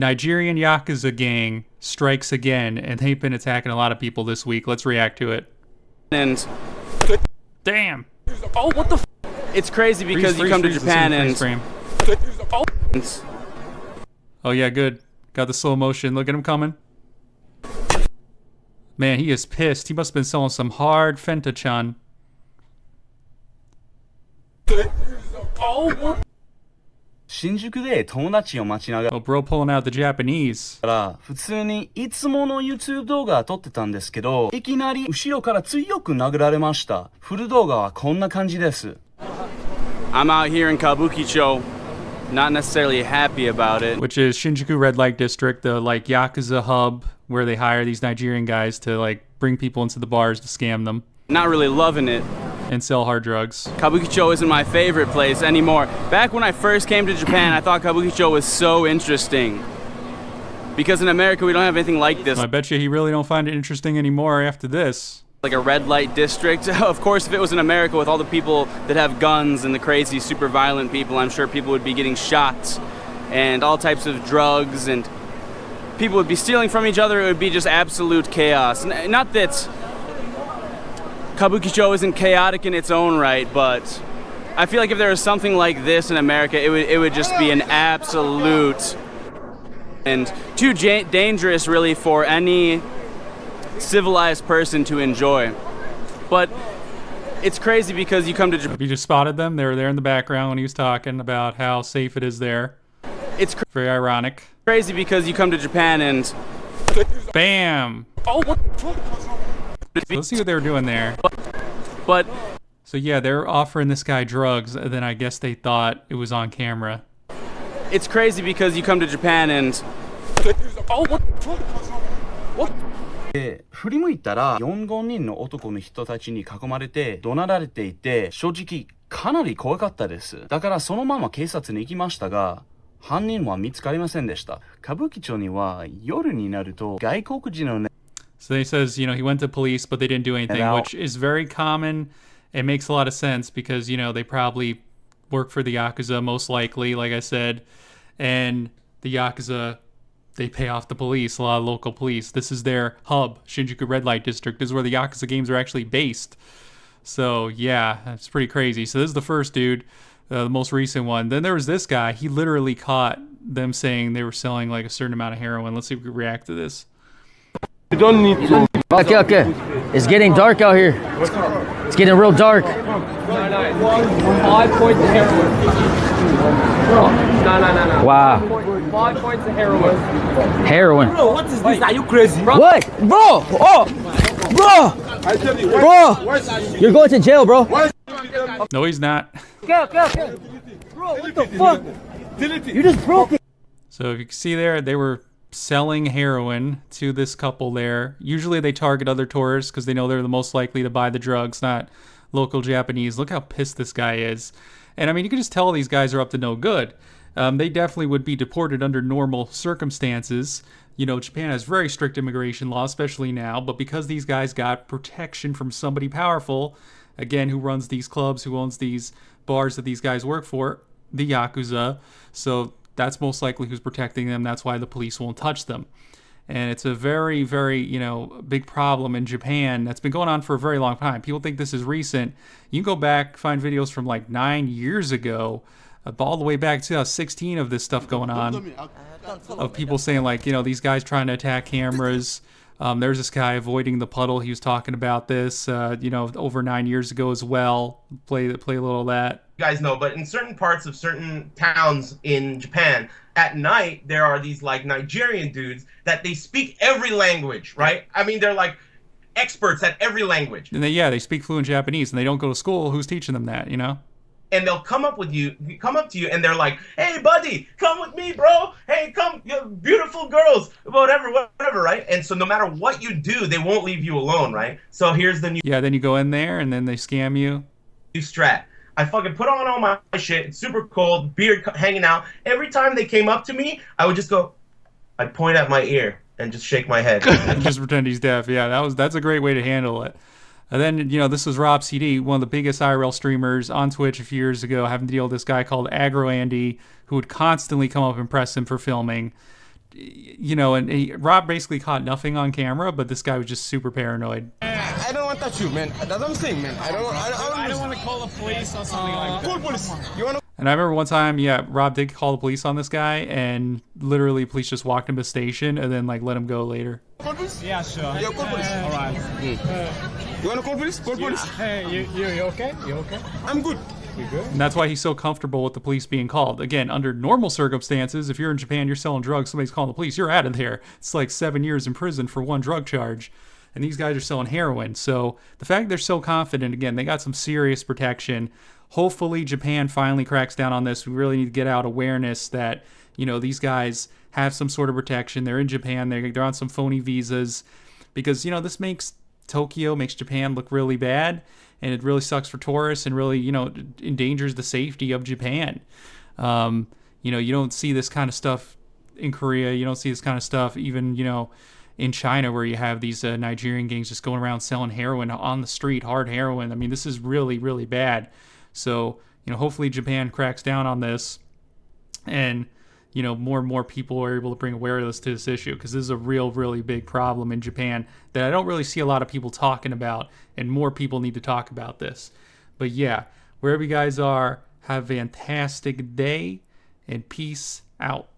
Nigerian Yakuza gang strikes again, and they've been attacking a lot of people this week. Let's react to it. And damn. Oh, what the f? It's crazy because you come to Japan and oh yeah, good. Got the slow motion. Look at him coming. Man, he is pissed. He must have been selling some hard Fenta-chan. oh, 新宿で友達を待ちなが Oh, bro pulling out the Japanese. ら普通にいつもの YouTube 動画撮ってたんですけど、いきなり後ろから強く殴られました。フル動画はこんな感じです。I'm out here in Kabukicho, not necessarily happy about it. Which is Shinjuku Red Light District, the like Yakuza hub where they hire these Nigerian guys to like bring people into the bars to scam them. Not really loving it. And sell hard drugs. Kabukicho isn't my favorite place anymore. Back when I first came to Japan, I thought Kabukicho was so interesting. Because in America, we don't have anything like this. I bet you he really don't find it interesting anymore after this. Like a red light district. Of course, if it was in America with all the people that have guns and the crazy, super violent people, I'm sure people would be getting shot and all types of drugs and people would be stealing from each other. It would be just absolute chaos. Not that Kabukicho isn't chaotic in its own right, but I feel like if there was something like this in America, it would just be an absolute and too dangerous really for any civilized person to enjoy. But it's crazy because you come to Japan. You just spotted them. They were there in the background when he was talking about how safe it is there. It's very ironic. Crazy because you come to Japan and bam. Oh, what? Let's see what they were doing there. But so yeah, they're offering this guy drugs, and then I guess they thought it was on camera. It's crazy because you come to Japan and oh, what? で振り向いたら4、5人の男の人たちに囲まれて怒鳴られていて、正直かなり怖かったです。だからそのまま警察に行きましたが、犯人は見つかりませんでした。歌舞伎町には夜になると外国人の So he says, you know, he went to police, but they didn't do anything, which is very common. It makes a lot of sense because, you know, they probably work for the Yakuza, most likely, like I said. And the Yakuza, they pay off the police, a lot of local police. This is their hub, Shinjuku Red Light District. This is where the Yakuza games are actually based. So, yeah, that's pretty crazy. So this is the first dude, the most recent one. Then there was this guy. He literally caught them saying they were selling like a certain amount of heroin. Let's see if we can react to this. You don't need to. Okay. It's getting dark out here. It's getting real dark. 5 points of heroin. No. Wow. 5 points of heroin. Heroin. Bro, what is this? Are you crazy? What? Bro! Oh! Bro! I tell you, Bro! You're going to jail, bro. No, he's not. Okay. Bro, what the fuck? You just broke it. So if you can see there, they were selling heroin to this couple there. Usually they target other tourists because they know they're the most likely to buy the drugs, not local Japanese. Look how pissed this guy is. And I mean, you can just tell these guys are up to no good. They definitely would be deported under normal circumstances. You know, Japan has very strict immigration laws, especially now. But because these guys got protection from somebody powerful, again, who runs these clubs, who owns these bars that these guys work for, the Yakuza. So that's most likely who's protecting them. That's why the police won't touch them. And it's a very, very, you know, big problem in Japan that's been going on for a very long time. People think this is recent. You can go back, find videos from like 9 years ago, all the way back to 2016 of this stuff going on, of people saying like, you know, these guys trying to attack cameras. There's this guy avoiding the puddle. He was talking about this, you know, over 9 years ago as well. Play a little of that. You guys know, but in certain parts of certain towns in Japan, at night, there are these like Nigerian dudes that they speak every language, right? I mean, they're like experts at every language. And they speak fluent Japanese and they don't go to school. Who's teaching them that, you know? And they'll come up to you and they're like, hey buddy, come with me, bro. Hey, come, you beautiful girls, whatever, right? And so no matter what you do, they won't leave you alone, right? So here's the new then you go in there and then they scam you. strat. I fucking put on all my shit. It's super cold, beard hanging out. Every time they came up to me, I would just go, I'd point at my ear and just shake my head. Just pretend he's deaf. Yeah, that's a great way to handle it. And then, you know, this was Rob CD, one of the biggest IRL streamers on Twitch a few years ago, having to deal with this guy called Aggro Andy, who would constantly come up and press him for filming. you know, and Rob basically caught nothing on camera, but this guy was just super paranoid. I don't want to touch you, man. That's what I'm saying, man. I don't want to call the police or something like that. Call police. You want to? And I remember one time, yeah, Rob did call the police on this guy, and literally police just walked him to the station and then like let him go later. Call police? Yeah, sure. Yeah, call police. All right. You want to call police? Call police. Hey, you okay? You okay? I'm good. You good? And that's why he's so comfortable with the police being called. Again, under normal circumstances, if you're in Japan, you're selling drugs, somebody's calling the police, you're out of there. It's like 7 years in prison for one drug charge. And these guys are selling heroin. So the fact they're so confident, again, they got some serious protection. Hopefully Japan finally cracks down on this. We really need to get out awareness that, you know, these guys have some sort of protection. They're in Japan. They're on some phony visas. Because, you know, this makes Tokyo, makes Japan look really bad. And it really sucks for tourists and really, you know, endangers the safety of Japan. You know, you don't see this kind of stuff in Korea. You don't see this kind of stuff even, you know, in China, where you have these Nigerian gangs just going around selling heroin on the street, hard heroin. I mean, this is really, really bad. So, you know, hopefully Japan cracks down on this, and, you know, more and more people are able to bring awareness to this issue, because this is a real, really big problem in Japan that I don't really see a lot of people talking about, and more people need to talk about this. But yeah, wherever you guys are, have a fantastic day, and peace out.